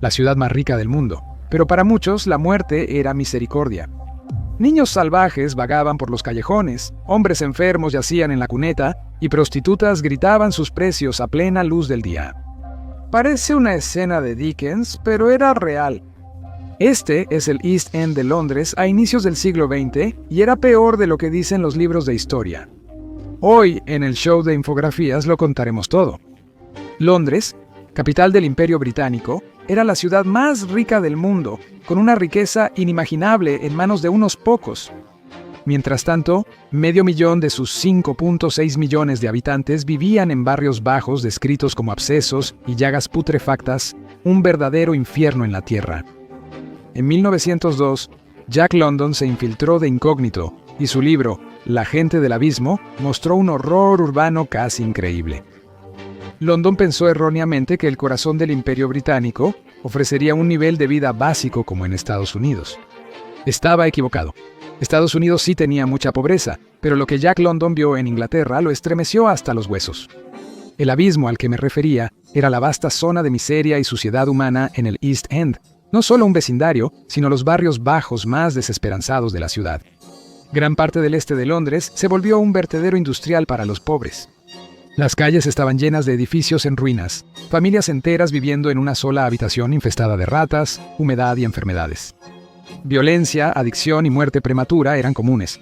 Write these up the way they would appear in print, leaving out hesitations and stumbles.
la ciudad más rica del mundo, pero para muchos la muerte era misericordia. Niños salvajes vagaban por los callejones, hombres enfermos yacían en la cuneta y prostitutas gritaban sus precios a plena luz del día. Parece una escena de Dickens, pero era real. Este es el East End de Londres a inicios del siglo XX y era peor de lo que dicen los libros de historia. Hoy, en el show de infografías, lo contaremos todo. Londres, capital del Imperio Británico, era la ciudad más rica del mundo, con una riqueza inimaginable en manos de unos pocos. Mientras tanto, 500.000 de sus 5.6 millones de habitantes vivían en barrios bajos descritos como abscesos y llagas putrefactas, un verdadero infierno en la tierra. En 1902, Jack London se infiltró de incógnito y su libro, La gente del abismo, mostró un horror urbano casi increíble. London pensó erróneamente que el corazón del Imperio Británico ofrecería un nivel de vida básico como en Estados Unidos. Estaba equivocado. Estados Unidos sí tenía mucha pobreza, pero lo que Jack London vio en Inglaterra lo estremeció hasta los huesos. El abismo al que me refería era la vasta zona de miseria y suciedad humana en el East End, no solo un vecindario, sino los barrios bajos más desesperanzados de la ciudad. Gran parte del este de Londres se volvió un vertedero industrial para los pobres. Las calles estaban llenas de edificios en ruinas, familias enteras viviendo en una sola habitación infestada de ratas, humedad y enfermedades. Violencia, adicción y muerte prematura eran comunes.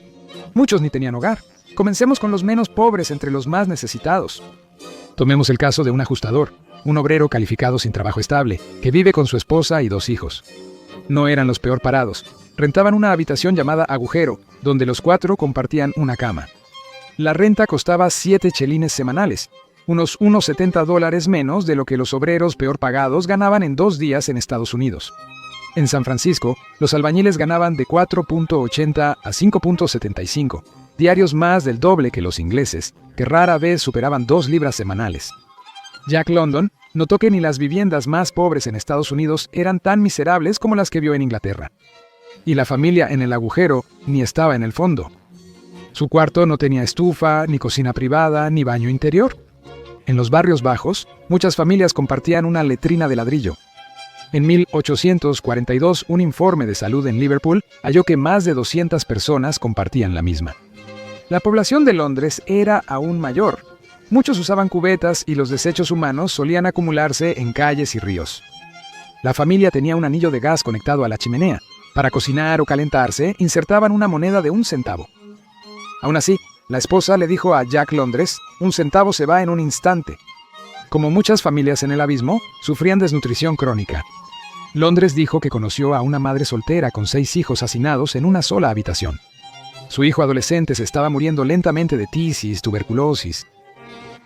Muchos ni tenían hogar. Comencemos con los menos pobres entre los más necesitados. Tomemos el caso de un ajustador, un obrero calificado sin trabajo estable, que vive con su esposa y 2 hijos. No eran los peor parados. Rentaban una habitación llamada agujero, donde los 4 compartían una cama. La renta costaba 7 chelines semanales, unos $1.70 menos de lo que los obreros peor pagados ganaban en 2 días en Estados Unidos. En San Francisco, los albañiles ganaban de 4.80 a 5.75, diarios más del doble que los ingleses, que rara vez superaban 2 libras semanales. Jack London notó que ni las viviendas más pobres en Estados Unidos eran tan miserables como las que vio en Inglaterra. Y la familia en el agujero ni estaba en el fondo. Su cuarto no tenía estufa, ni cocina privada, ni baño interior. En los barrios bajos, muchas familias compartían una letrina de ladrillo. En 1842, un informe de salud en Liverpool halló que más de 200 personas compartían la misma. La población de Londres era aún mayor. Muchos usaban cubetas y los desechos humanos solían acumularse en calles y ríos. La familia tenía un anillo de gas conectado a la chimenea. Para cocinar o calentarse, insertaban una moneda de 1 centavo. Aún así, la esposa le dijo a Jack Londres, 1 centavo se va en un instante. Como muchas familias en el abismo, sufrían desnutrición crónica. Londres dijo que conoció a una madre soltera con 6 hijos hacinados en una sola habitación. Su hijo adolescente se estaba muriendo lentamente de tisis, tuberculosis.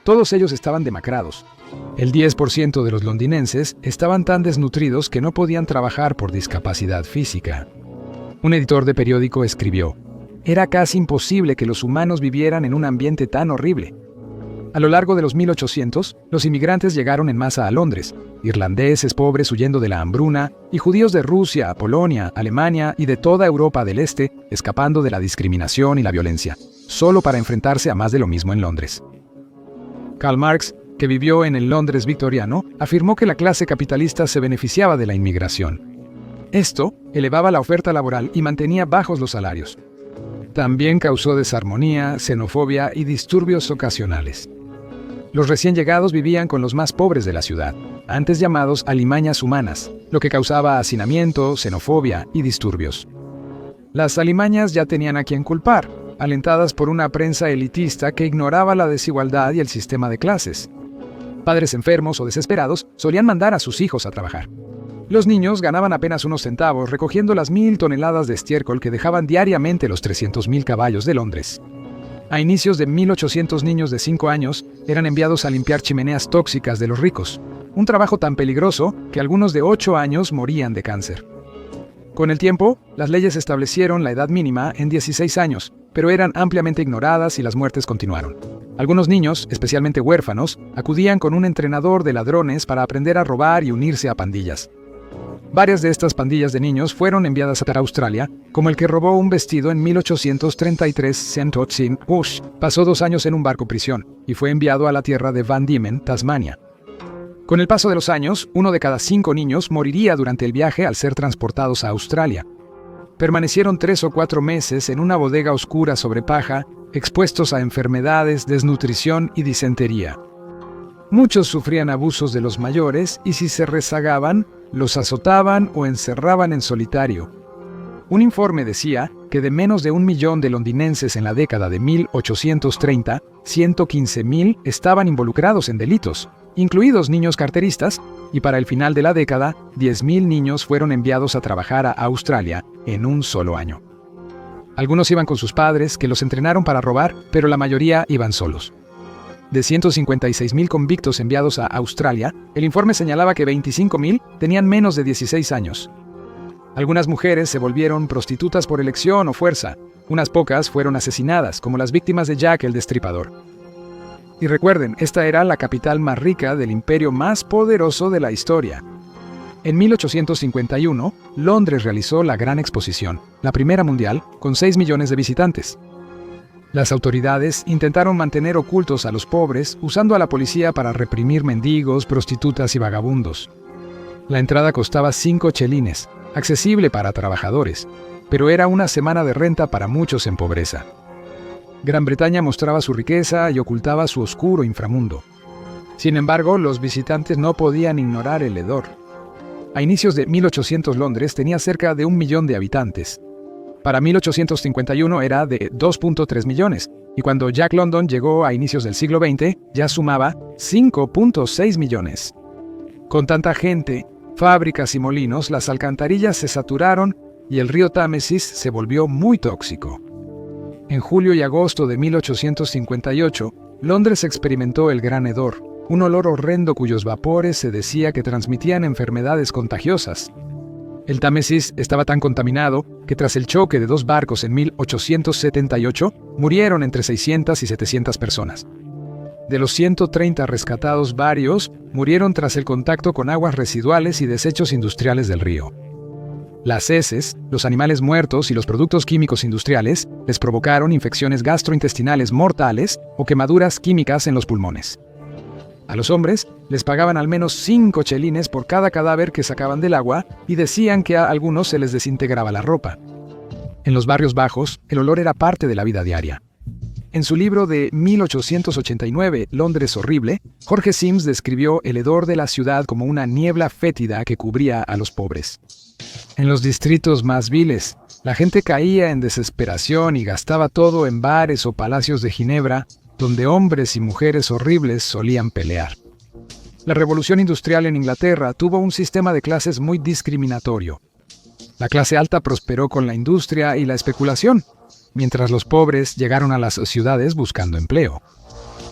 Todos ellos estaban demacrados. El 10% de los londinenses estaban tan desnutridos que no podían trabajar por discapacidad física. Un editor de periódico escribió: «Era casi imposible que los humanos vivieran en un ambiente tan horrible». A lo largo de los 1800, los inmigrantes llegaron en masa a Londres, irlandeses pobres huyendo de la hambruna y judíos de Rusia, Polonia, Alemania y de toda Europa del Este, escapando de la discriminación y la violencia, solo para enfrentarse a más de lo mismo en Londres. Karl Marx, que vivió en el Londres victoriano, afirmó que la clase capitalista se beneficiaba de la inmigración. Esto elevaba la oferta laboral y mantenía bajos los salarios. También causó desarmonía, xenofobia y disturbios ocasionales. Los recién llegados vivían con los más pobres de la ciudad, antes llamados alimañas humanas, lo que causaba hacinamiento, xenofobia y disturbios. Las alimañas ya tenían a quien culpar, alentadas por una prensa elitista que ignoraba la desigualdad y el sistema de clases. Padres enfermos o desesperados solían mandar a sus hijos a trabajar. Los niños ganaban apenas unos centavos recogiendo las 1.000 toneladas de estiércol que dejaban diariamente los 300.000 caballos de Londres. A inicios de 1800 niños de 5 años eran enviados a limpiar chimeneas tóxicas de los ricos, un trabajo tan peligroso que algunos de 8 años morían de cáncer. Con el tiempo, las leyes establecieron la edad mínima en 16 años, pero eran ampliamente ignoradas y las muertes continuaron. Algunos niños, especialmente huérfanos, acudían con un entrenador de ladrones para aprender a robar y unirse a pandillas. Varias de estas pandillas de niños fueron enviadas a Australia, como el que robó un vestido en 1833, St. Otsin Bush. Pasó 2 años en un barco prisión y fue enviado a la tierra de Van Diemen, Tasmania. Con el paso de los años, 1 de cada 5 niños moriría durante el viaje al ser transportados a Australia. Permanecieron 3 o 4 meses en una bodega oscura sobre paja, expuestos a enfermedades, desnutrición y disentería. Muchos sufrían abusos de los mayores y si se rezagaban, los azotaban o encerraban en solitario. Un informe decía que de menos de 1 millón de londinenses en la década de 1830, 115.000 estaban involucrados en delitos, incluidos niños carteristas, y para el final de la década, 10.000 niños fueron enviados a trabajar a Australia en un solo año. Algunos iban con sus padres, que los entrenaron para robar, pero la mayoría iban solos. De 156.000 convictos enviados a Australia, el informe señalaba que 25.000 tenían menos de 16 años. Algunas mujeres se volvieron prostitutas por elección o fuerza. Unas pocas fueron asesinadas, como las víctimas de Jack el Destripador. Y recuerden, esta era la capital más rica del imperio más poderoso de la historia. En 1851, Londres realizó la Gran Exposición, la primera mundial, con 6 millones de visitantes. Las autoridades intentaron mantener ocultos a los pobres, usando a la policía para reprimir mendigos, prostitutas y vagabundos. La entrada costaba 5 chelines, accesible para trabajadores, pero era una semana de renta para muchos en pobreza. Gran Bretaña mostraba su riqueza y ocultaba su oscuro inframundo. Sin embargo, los visitantes no podían ignorar el hedor. A inicios de 1800 Londres tenía cerca de 1 millón de habitantes. Para 1851 era de 2.3 millones, y cuando Jack London llegó a inicios del siglo XX, ya sumaba 5.6 millones. Con tanta gente, fábricas y molinos, las alcantarillas se saturaron y el río Támesis se volvió muy tóxico. En julio y agosto de 1858, Londres experimentó el gran hedor, un olor horrendo cuyos vapores se decía que transmitían enfermedades contagiosas. El Támesis estaba tan contaminado que tras el choque de 2 barcos en 1878, murieron entre 600 y 700 personas. De los 130 rescatados, varios murieron tras el contacto con aguas residuales y desechos industriales del río. Las heces, los animales muertos y los productos químicos industriales les provocaron infecciones gastrointestinales mortales o quemaduras químicas en los pulmones. A los hombres les pagaban al menos 5 chelines por cada cadáver que sacaban del agua y decían que a algunos se les desintegraba la ropa. En los barrios bajos, el olor era parte de la vida diaria. En su libro de 1889, Londres horrible, Jorge Sims describió el hedor de la ciudad como una niebla fétida que cubría a los pobres. En los distritos más viles, la gente caía en desesperación y gastaba todo en bares o palacios de Ginebra, donde hombres y mujeres horribles solían pelear. La revolución industrial en Inglaterra tuvo un sistema de clases muy discriminatorio. La clase alta prosperó con la industria y la especulación, mientras los pobres llegaron a las ciudades buscando empleo.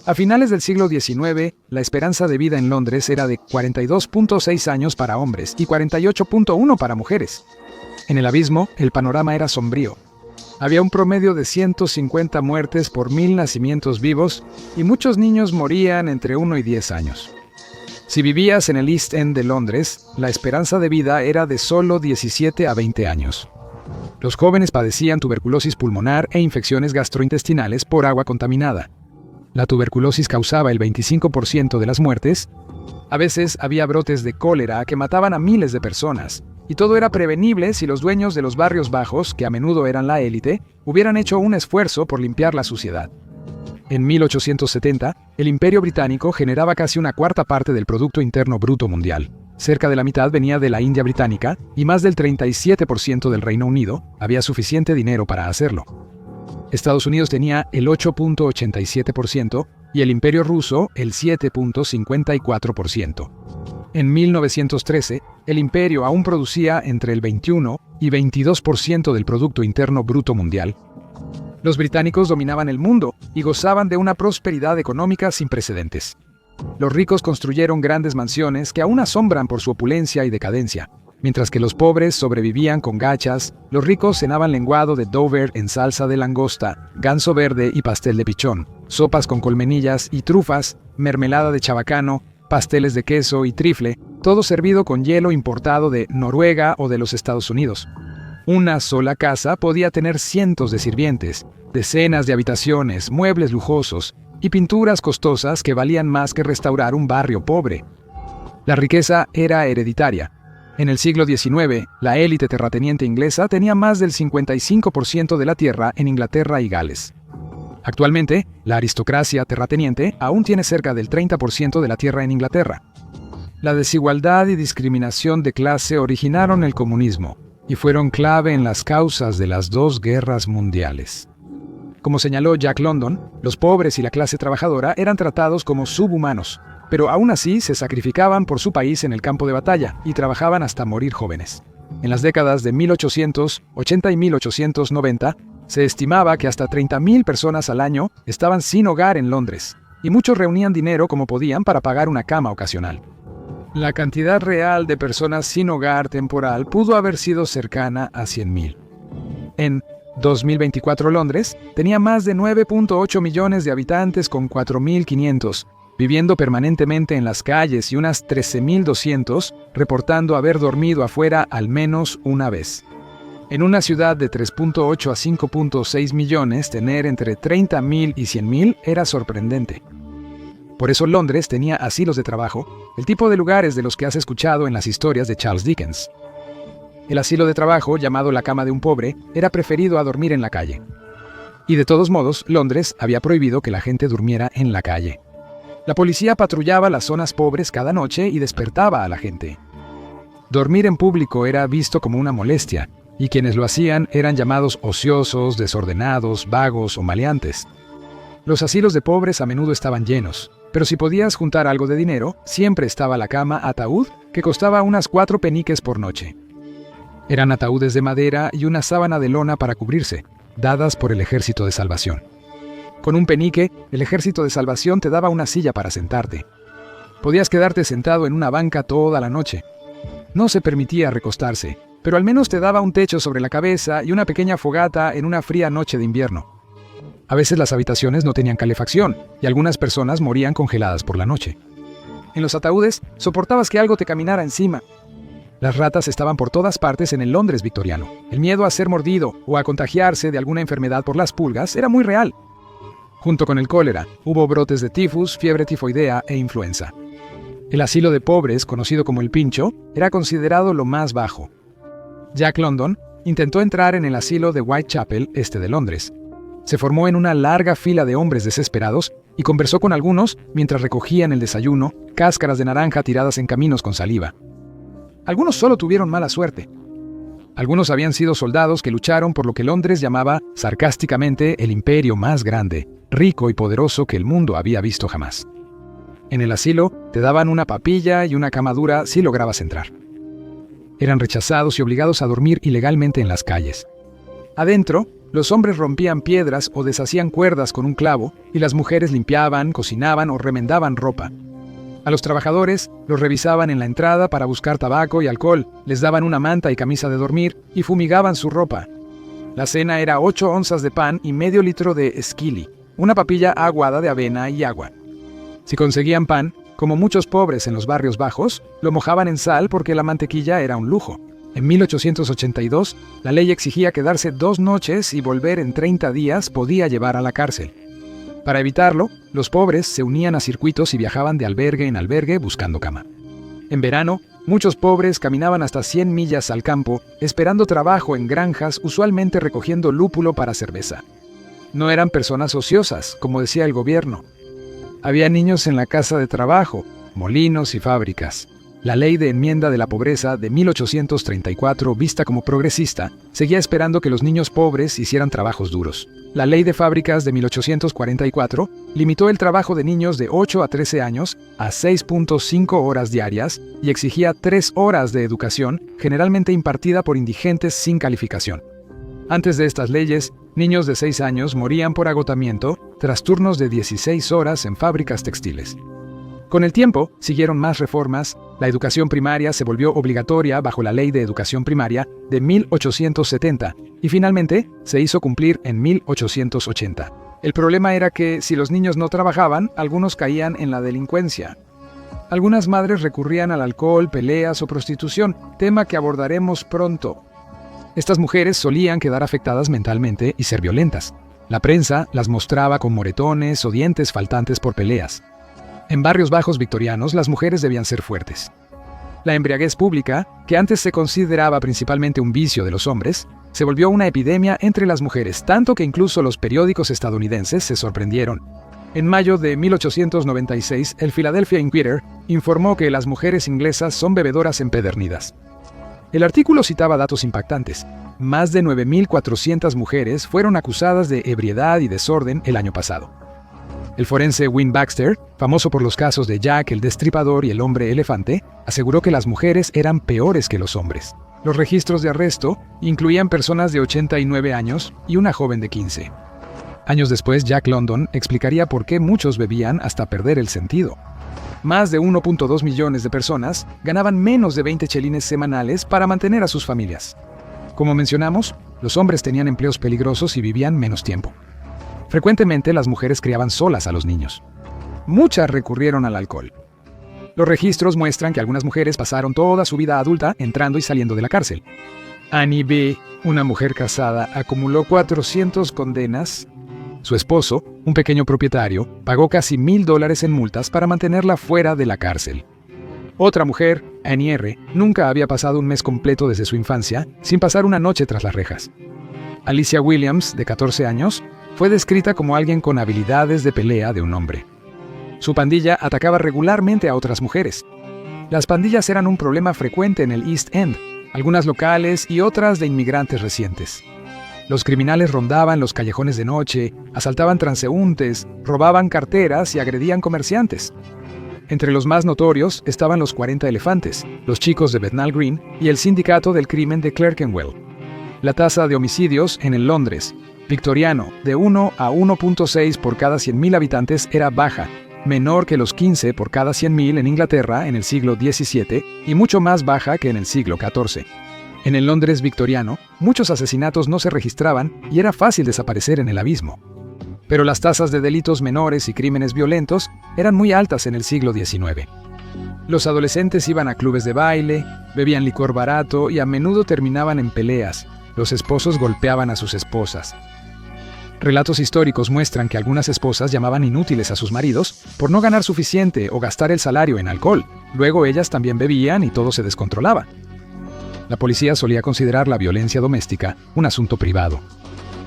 A finales del siglo XIX, la esperanza de vida en Londres era de 42.6 años para hombres y 48.1 para mujeres. En el abismo, el panorama era sombrío. Había un promedio de 150 muertes por 1.000 nacimientos vivos y muchos niños morían entre 1 y 10 años. Si vivías en el East End de Londres, la esperanza de vida era de solo 17 a 20 años. Los jóvenes padecían tuberculosis pulmonar e infecciones gastrointestinales por agua contaminada. La tuberculosis causaba el 25% de las muertes. A veces había brotes de cólera que mataban a miles de personas. Y todo era prevenible si los dueños de los barrios bajos, que a menudo eran la élite, hubieran hecho un esfuerzo por limpiar la suciedad. En 1870, el Imperio Británico generaba casi 1/4 parte del Producto Interno Bruto Mundial. Cerca de la mitad venía de la India británica y más del 37% del Reino Unido. Había suficiente dinero para hacerlo. Estados Unidos tenía el 8.87% y el Imperio Ruso el 7.54%. En 1913, el imperio aún producía entre el 21 y 22% del Producto Interno Bruto Mundial. Los británicos dominaban el mundo y gozaban de una prosperidad económica sin precedentes. Los ricos construyeron grandes mansiones que aún asombran por su opulencia y decadencia. Mientras que los pobres sobrevivían con gachas, los ricos cenaban lenguado de Dover en salsa de langosta, ganso verde y pastel de pichón, sopas con colmenillas y trufas, mermelada de chabacano, pasteles de queso y trifle, todo servido con hielo importado de Noruega o de los Estados Unidos. Una sola casa podía tener cientos de sirvientes, decenas de habitaciones, muebles lujosos y pinturas costosas que valían más que restaurar un barrio pobre. La riqueza era hereditaria. En el siglo XIX, la élite terrateniente inglesa tenía más del 55% de la tierra en Inglaterra y Gales. Actualmente, la aristocracia terrateniente aún tiene cerca del 30% de la tierra en Inglaterra. La desigualdad y discriminación de clase originaron el comunismo y fueron clave en las causas de las dos guerras mundiales. Como señaló Jack London, los pobres y la clase trabajadora eran tratados como subhumanos, pero aún así se sacrificaban por su país en el campo de batalla y trabajaban hasta morir jóvenes. En las décadas de 1880 y 1890, se estimaba que hasta 30.000 personas al año estaban sin hogar en Londres, y muchos reunían dinero como podían para pagar una cama ocasional. La cantidad real de personas sin hogar temporal pudo haber sido cercana a 100.000. En 2024 Londres tenía más de 9.8 millones de habitantes con 4.500, viviendo permanentemente en las calles y unas 13.200 reportando haber dormido afuera al menos una vez. En una ciudad de 3.8 a 5.6 millones, tener entre 30.000 y 100.000 era sorprendente. Por eso Londres tenía asilos de trabajo, el tipo de lugares de los que has escuchado en las historias de Charles Dickens. El asilo de trabajo, llamado la cama de un pobre, era preferido a dormir en la calle. Y de todos modos, Londres había prohibido que la gente durmiera en la calle. La policía patrullaba las zonas pobres cada noche y despertaba a la gente. Dormir en público era visto como una molestia, y quienes lo hacían eran llamados ociosos, desordenados, vagos o maleantes. Los asilos de pobres a menudo estaban llenos, pero si podías juntar algo de dinero, siempre estaba la cama ataúd, que costaba unas 4 peniques por noche. Eran ataúdes de madera y una sábana de lona para cubrirse, dadas por el Ejército de Salvación. Con un penique, el Ejército de Salvación te daba una silla para sentarte. Podías quedarte sentado en una banca toda la noche. No se permitía recostarse, pero al menos te daba un techo sobre la cabeza y una pequeña fogata en una fría noche de invierno. A veces las habitaciones no tenían calefacción y algunas personas morían congeladas por la noche. En los ataúdes soportabas que algo te caminara encima. Las ratas estaban por todas partes en el Londres victoriano. El miedo a ser mordido o a contagiarse de alguna enfermedad por las pulgas era muy real. Junto con el cólera, hubo brotes de tifus, fiebre tifoidea e influenza. El asilo de pobres, conocido como el Pincho, era considerado lo más bajo. Jack London intentó entrar en el asilo de Whitechapel, este de Londres. Se formó en una larga fila de hombres desesperados y conversó con algunos mientras recogían el desayuno, cáscaras de naranja tiradas en caminos con saliva. Algunos solo tuvieron mala suerte. Algunos habían sido soldados que lucharon por lo que Londres llamaba sarcásticamente el imperio más grande, rico y poderoso que el mundo había visto jamás. En el asilo te daban una papilla y una cama dura si lograbas entrar. Eran rechazados y obligados a dormir ilegalmente en las calles. Adentro, los hombres rompían piedras o deshacían cuerdas con un clavo y las mujeres limpiaban, cocinaban o remendaban ropa. A los trabajadores los revisaban en la entrada para buscar tabaco y alcohol, les daban una manta y camisa de dormir y fumigaban su ropa. La cena era 8 onzas de pan y medio litro de skilly, una papilla aguada de avena y agua. Si conseguían pan, como muchos pobres en los barrios bajos, lo mojaban en sal porque la mantequilla era un lujo. En 1882, la ley exigía quedarse 2 noches y volver en 30 días podía llevar a la cárcel. Para evitarlo, los pobres se unían a circuitos y viajaban de albergue en albergue buscando cama. En verano, muchos pobres caminaban hasta 100 millas al campo, esperando trabajo en granjas, usualmente recogiendo lúpulo para cerveza. No eran personas ociosas, como decía el gobierno. Había niños en la casa de trabajo, molinos y fábricas. La ley de enmienda de la pobreza de 1834, vista como progresista, seguía esperando que los niños pobres hicieran trabajos duros. La ley de fábricas de 1844 limitó el trabajo de niños de 8 a 13 años a 6.5 horas diarias y exigía 3 horas de educación, generalmente impartida por indigentes sin calificación. Antes de estas leyes, niños de 6 años morían por agotamiento tras turnos de 16 horas en fábricas textiles. Con el tiempo, siguieron más reformas. La educación primaria se volvió obligatoria bajo la Ley de Educación Primaria de 1870 y finalmente se hizo cumplir en 1880. El problema era que si los niños no trabajaban, algunos caían en la delincuencia. Algunas madres recurrían al alcohol, peleas o prostitución, tema que abordaremos pronto. Estas mujeres solían quedar afectadas mentalmente y ser violentas. La prensa las mostraba con moretones o dientes faltantes por peleas. En barrios bajos victorianos, las mujeres debían ser fuertes. La embriaguez pública, que antes se consideraba principalmente un vicio de los hombres, se volvió una epidemia entre las mujeres, tanto que incluso los periódicos estadounidenses se sorprendieron. En mayo de 1896, el Philadelphia Inquirer informó que las mujeres inglesas son bebedoras empedernidas. El artículo citaba datos impactantes. Más de 9.400 mujeres fueron acusadas de ebriedad y desorden el año pasado. El forense Win Baxter, famoso por los casos de Jack el Destripador y el Hombre Elefante, aseguró que las mujeres eran peores que los hombres. Los registros de arresto incluían personas de 89 años y una joven de 15. Años después, Jack London explicaría por qué muchos bebían hasta perder el sentido. Más de 1.2 millones de personas ganaban menos de 20 chelines semanales para mantener a sus familias. Como mencionamos, los hombres tenían empleos peligrosos y vivían menos tiempo. Frecuentemente las mujeres criaban solas a los niños. Muchas recurrieron al alcohol. Los registros muestran que algunas mujeres pasaron toda su vida adulta entrando y saliendo de la cárcel. Annie B., una mujer casada, acumuló 400 condenas. Su esposo, un pequeño propietario, pagó casi $1,000 en multas para mantenerla fuera de la cárcel. Otra mujer, Annie R., nunca había pasado un mes completo desde su infancia sin pasar una noche tras las rejas. Alicia Williams, de 14 años, fue descrita como alguien con habilidades de pelea de un hombre. Su pandilla atacaba regularmente a otras mujeres. Las pandillas eran un problema frecuente en el East End, algunas locales y otras de inmigrantes recientes. Los criminales rondaban los callejones de noche, asaltaban transeúntes, robaban carteras y agredían comerciantes. Entre los más notorios estaban los 40 elefantes, los chicos de Bethnal Green y el sindicato del crimen de Clerkenwell. La tasa de homicidios en el Londres victoriano, de 1 a 1.6 por cada 100.000 habitantes, era baja, menor que los 15 por cada 100.000 en Inglaterra en el siglo XVII y mucho más baja que en el siglo XIV. En el Londres victoriano, muchos asesinatos no se registraban y era fácil desaparecer en el abismo. Pero las tasas de delitos menores y crímenes violentos eran muy altas en el siglo XIX. Los adolescentes iban a clubes de baile, bebían licor barato y a menudo terminaban en peleas. Los esposos golpeaban a sus esposas. Relatos históricos muestran que algunas esposas llamaban inútiles a sus maridos por no ganar suficiente o gastar el salario en alcohol. Luego ellas también bebían y todo se descontrolaba. La policía solía considerar la violencia doméstica un asunto privado.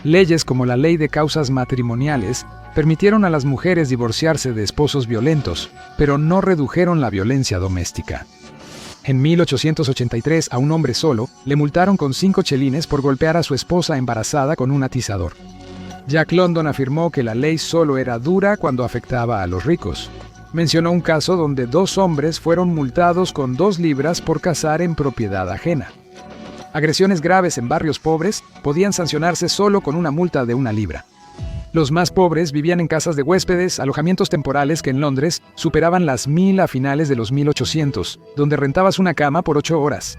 Leyes como la Ley de Causas Matrimoniales permitieron a las mujeres divorciarse de esposos violentos, pero no redujeron la violencia doméstica. En 1883, a un hombre solo le multaron con 5 chelines por golpear a su esposa embarazada con un atizador. Jack London afirmó que la ley solo era dura cuando afectaba a los ricos. Mencionó un caso donde 2 hombres fueron multados con 2 libras por cazar en propiedad ajena. Agresiones graves en barrios pobres podían sancionarse solo con una multa de 1 libra. Los más pobres vivían en casas de huéspedes, alojamientos temporales que en Londres superaban las 1.000 a finales de los 1800, donde rentabas una cama por 8 horas.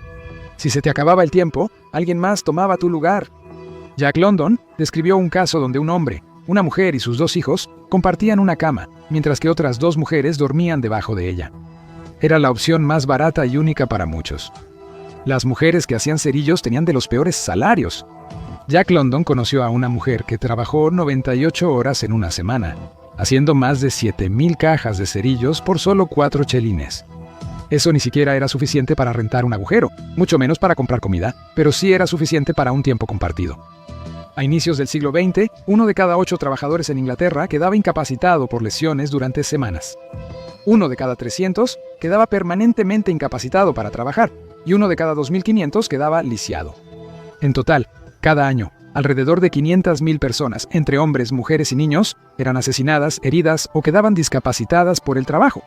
Si se te acababa el tiempo, alguien más tomaba tu lugar. Jack London describió un caso donde un hombre, una mujer y sus 2 hijos compartían una cama, mientras que otras 2 mujeres dormían debajo de ella. Era la opción más barata y única para muchos. Las mujeres que hacían cerillos tenían de los peores salarios. Jack London conoció a una mujer que trabajó 98 horas en una semana, haciendo más de 7,000 cajas de cerillos por solo 4 chelines. Eso ni siquiera era suficiente para rentar un agujero, mucho menos para comprar comida, pero sí era suficiente para un tiempo compartido. A inicios del siglo XX, 1 de cada 8 trabajadores en Inglaterra quedaba incapacitado por lesiones durante semanas. 1 de cada 300 quedaba permanentemente incapacitado para trabajar, y 1 de cada 2.500 quedaba lisiado. En total, cada año, alrededor de 500,000 personas, entre hombres, mujeres y niños, eran asesinadas, heridas o quedaban discapacitadas por el trabajo.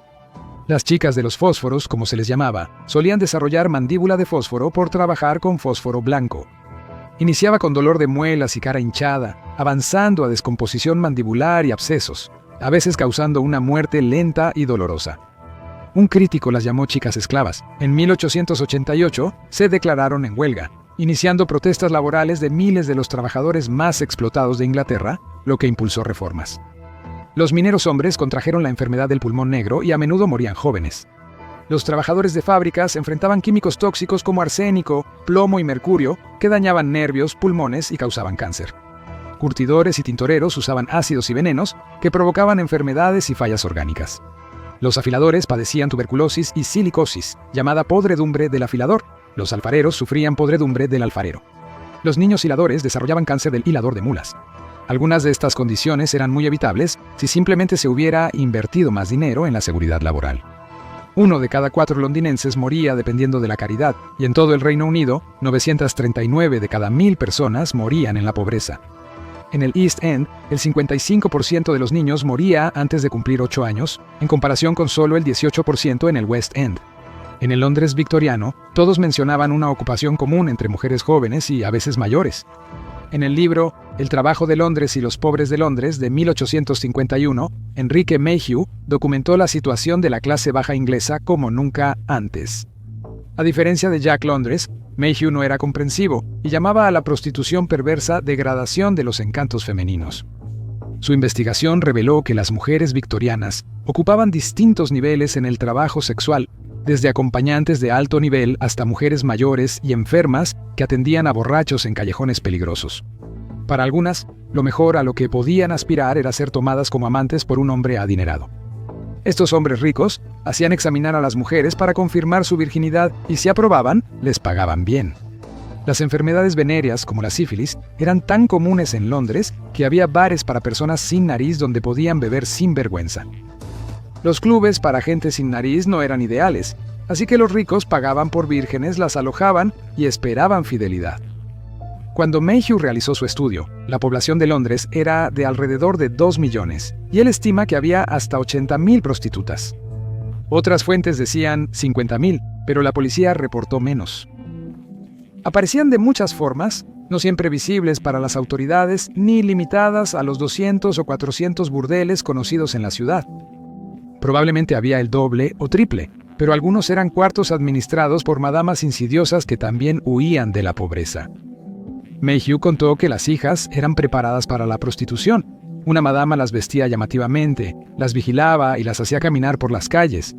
Las chicas de los fósforos, como se les llamaba, solían desarrollar mandíbula de fósforo por trabajar con fósforo blanco. Iniciaba con dolor de muelas y cara hinchada, avanzando a descomposición mandibular y abscesos, a veces causando una muerte lenta y dolorosa. Un crítico las llamó chicas esclavas. En 1888 se declararon en huelga, iniciando protestas laborales de miles de los trabajadores más explotados de Inglaterra, lo que impulsó reformas. Los mineros hombres contrajeron la enfermedad del pulmón negro y a menudo morían jóvenes. Los trabajadores de fábricas enfrentaban químicos tóxicos como arsénico, plomo y mercurio que dañaban nervios, pulmones y causaban cáncer. Curtidores y tintoreros usaban ácidos y venenos que provocaban enfermedades y fallas orgánicas. Los afiladores padecían tuberculosis y silicosis, llamada podredumbre del afilador. Los alfareros sufrían podredumbre del alfarero. Los niños hiladores desarrollaban cáncer del hilador de mulas. Algunas de estas condiciones eran muy evitables si simplemente se hubiera invertido más dinero en la seguridad laboral. 1 de cada 4 londinenses moría dependiendo de la caridad, y en todo el Reino Unido, 939 de cada 1000 personas morían en la pobreza. En el East End, el 55% de los niños moría antes de cumplir 8 años, en comparación con solo el 18% en el West End. En el Londres victoriano, todos mencionaban una ocupación común entre mujeres jóvenes y a veces mayores. En el libro El trabajo de Londres y los pobres de Londres de 1851, Enrique Mayhew documentó la situación de la clase baja inglesa como nunca antes. A diferencia de Jack Londres, Mayhew no era comprensivo y llamaba a la prostitución perversa degradación de los encantos femeninos. Su investigación reveló que las mujeres victorianas ocupaban distintos niveles en el trabajo sexual, desde acompañantes de alto nivel hasta mujeres mayores y enfermas que atendían a borrachos en callejones peligrosos. Para algunas, lo mejor a lo que podían aspirar era ser tomadas como amantes por un hombre adinerado. Estos hombres ricos hacían examinar a las mujeres para confirmar su virginidad y si aprobaban, les pagaban bien. Las enfermedades venéreas, como la sífilis, eran tan comunes en Londres que había bares para personas sin nariz donde podían beber sin vergüenza. Los clubes para gente sin nariz no eran ideales, así que los ricos pagaban por vírgenes, las alojaban y esperaban fidelidad. Cuando Mayhew realizó su estudio, la población de Londres era de alrededor de 2 millones, y él estima que había hasta 80.000 prostitutas. Otras fuentes decían 50.000, pero la policía reportó menos. Aparecían de muchas formas, no siempre visibles para las autoridades, ni limitadas a los 200 o 400 burdeles conocidos en la ciudad. Probablemente había el doble o triple, pero algunos eran cuartos administrados por madamas insidiosas que también huían de la pobreza. Mayhew contó que las hijas eran preparadas para la prostitución. Una madama las vestía llamativamente, las vigilaba y las hacía caminar por las calles.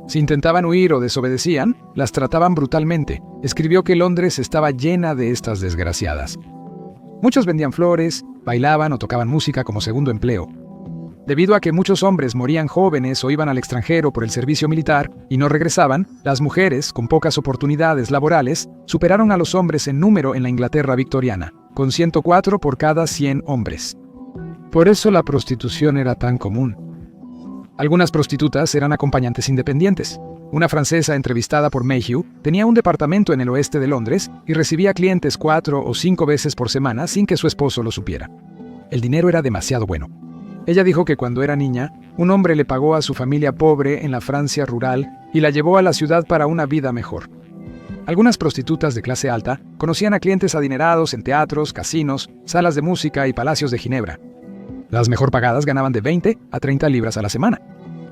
Si intentaban huir o desobedecían, las trataban brutalmente. Escribió que Londres estaba llena de estas desgraciadas. Muchos vendían flores, bailaban o tocaban música como segundo empleo. Debido a que muchos hombres morían jóvenes o iban al extranjero por el servicio militar y no regresaban, las mujeres, con pocas oportunidades laborales, superaron a los hombres en número en la Inglaterra victoriana, con 104 por cada 100 hombres. Por eso la prostitución era tan común. Algunas prostitutas eran acompañantes independientes. Una francesa entrevistada por Mayhew tenía un departamento en el oeste de Londres y recibía clientes 4 o 5 veces por semana sin que su esposo lo supiera. El dinero era demasiado bueno. Ella dijo que cuando era niña, un hombre le pagó a su familia pobre en la Francia rural y la llevó a la ciudad para una vida mejor. Algunas prostitutas de clase alta conocían a clientes adinerados en teatros, casinos, salas de música y palacios de Ginebra. Las mejor pagadas ganaban de 20 a 30 libras a la semana.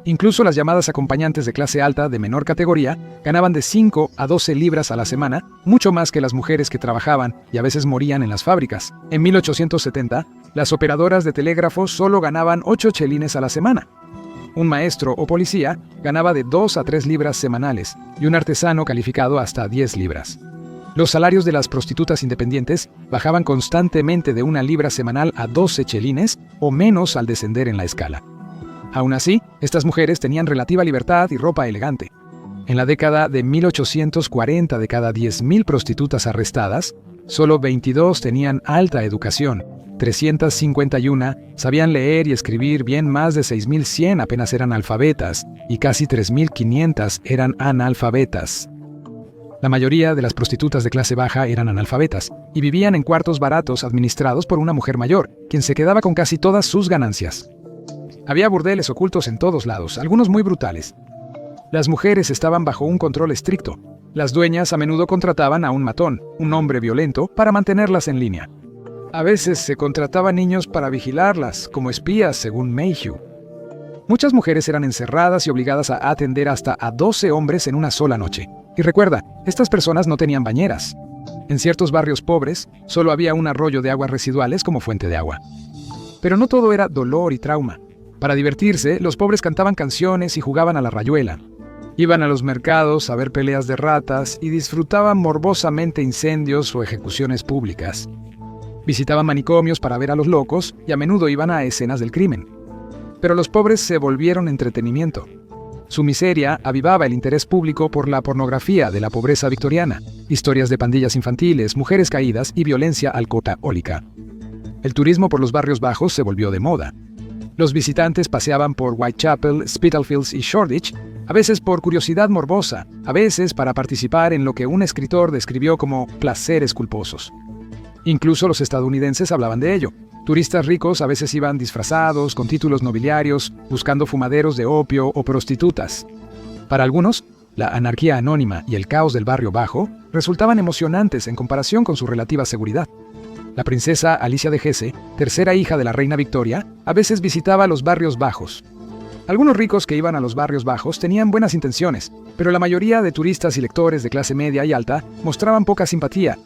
Incluso las llamadas acompañantes de clase alta de menor categoría ganaban de 5 a 12 libras a la semana, mucho más que las mujeres que trabajaban y a veces morían en las fábricas. En 1870, las operadoras de telégrafos solo ganaban 8 chelines a la semana. Un maestro o policía ganaba de 2 a 3 libras semanales y un artesano calificado hasta 10 libras. Los salarios de las prostitutas independientes bajaban constantemente de 1 libra semanal a 12 chelines o menos al descender en la escala. Aún así, estas mujeres tenían relativa libertad y ropa elegante. En la década de 1840, de cada 10.000 prostitutas arrestadas, solo 22 tenían alta educación, 351 sabían leer y escribir bien, más de 6.100 apenas eran alfabetas y casi 3.500 eran analfabetas. La mayoría de las prostitutas de clase baja eran analfabetas y vivían en cuartos baratos administrados por una mujer mayor, quien se quedaba con casi todas sus ganancias. Había burdeles ocultos en todos lados, algunos muy brutales. Las mujeres estaban bajo un control estricto. Las dueñas a menudo contrataban a un matón, un hombre violento, para mantenerlas en línea. A veces se contrataban niños para vigilarlas, como espías, según Mayhew. Muchas mujeres eran encerradas y obligadas a atender hasta a 12 hombres en una sola noche. Y recuerda, estas personas no tenían bañeras. En ciertos barrios pobres, solo había un arroyo de aguas residuales como fuente de agua. Pero no todo era dolor y trauma. Para divertirse, los pobres cantaban canciones y jugaban a la rayuela. Iban a los mercados a ver peleas de ratas y disfrutaban morbosamente incendios o ejecuciones públicas. Visitaban manicomios para ver a los locos y a menudo iban a escenas del crimen. Pero los pobres se volvieron entretenimiento. Su miseria avivaba el interés público por la pornografía de la pobreza victoriana, historias de pandillas infantiles, mujeres caídas y violencia alcohólica. El turismo por los barrios bajos se volvió de moda. Los visitantes paseaban por Whitechapel, Spitalfields y Shoreditch, a veces por curiosidad morbosa, a veces para participar en lo que un escritor describió como placeres culposos. Incluso los estadounidenses hablaban de ello. Turistas ricos a veces iban disfrazados, con títulos nobiliarios, buscando fumaderos de opio o prostitutas. Para algunos, la anarquía anónima y el caos del barrio bajo resultaban emocionantes en comparación con su relativa seguridad. La princesa Alicia de Hesse, tercera hija de la reina Victoria, a veces visitaba los barrios bajos. Algunos ricos que iban a los barrios bajos tenían buenas intenciones, pero la mayoría de turistas y lectores de clase media y alta mostraban poca simpatía.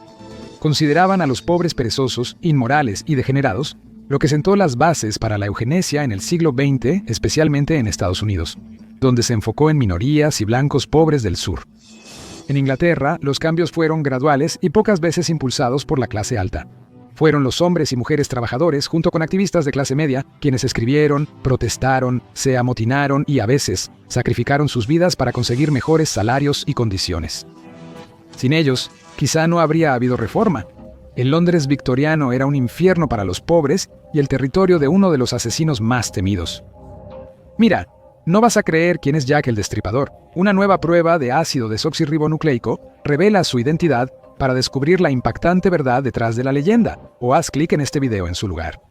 Consideraban a los pobres perezosos, inmorales y degenerados, lo que sentó las bases para la eugenesia en el siglo XX, especialmente en Estados Unidos, donde se enfocó en minorías y blancos pobres del sur. En Inglaterra, los cambios fueron graduales y pocas veces impulsados por la clase alta. Fueron los hombres y mujeres trabajadores, junto con activistas de clase media, quienes escribieron, protestaron, se amotinaron y a veces sacrificaron sus vidas para conseguir mejores salarios y condiciones. Sin ellos, quizá no habría habido reforma. El Londres victoriano era un infierno para los pobres y el territorio de uno de los asesinos más temidos. Mira, no vas a creer quién es Jack el Destripador. Una nueva prueba de ácido desoxirribonucleico revela su identidad para descubrir la impactante verdad detrás de la leyenda, o haz clic en este video en su lugar.